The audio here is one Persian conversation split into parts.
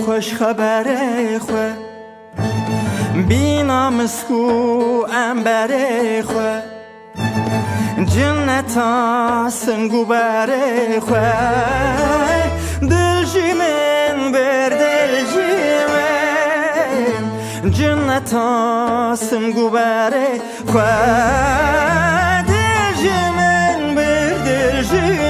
خوش خبر خو بینام سکو انبر خو جنتا سنگو بر خو دل جیمن بر دل جیمن جنتا سنگو بر خو دل جیمن بر دل جیمن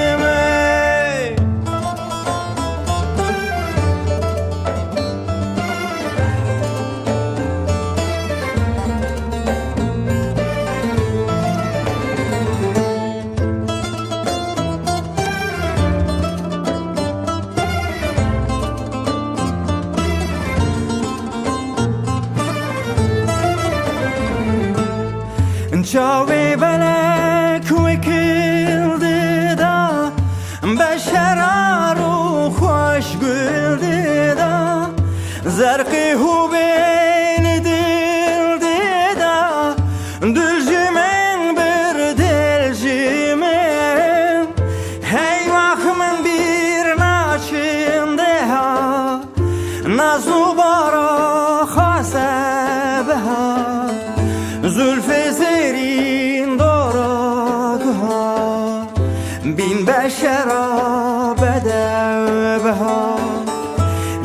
جاوی بلک وکلده دا بشرا رو خوش گلده دا زرقی هو بین دل دا دل جمن بر دل جمن هی وقت من بیر ناچنده ها نازو بارا خاسه به ها زلف زیرین دارگها بین بشرا بدوها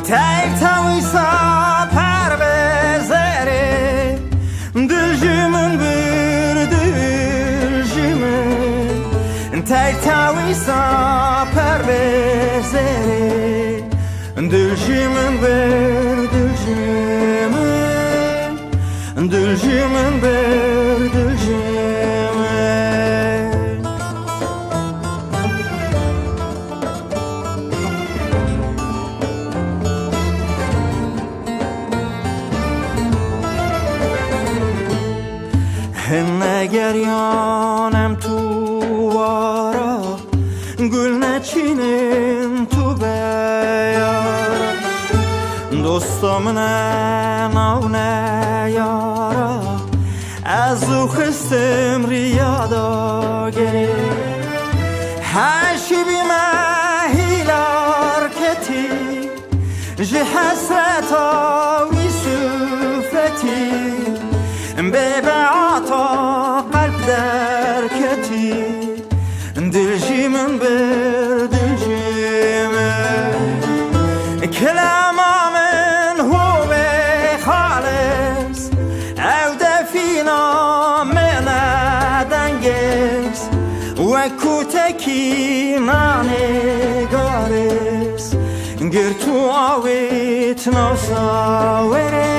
تیک تاویسا پر بزره دل جمن بر دل جمن تیک تاویسا پر بزره دل جمن بر دل جمن دل جیمن بر دل جیمن هن گریانم تو وارا گل نچینم تو بیارا دوستم نمونه یارا از او خستم ریادا گری هشی بی مهیلار کتی جه حسرتا وی سفتی ببعاتا قلب در کتی دل جیمن بر دل جیمن کلام آمن هو به خالص او دفینا من دنگس و کوتکی نانگارس گر تو آویت ناساوره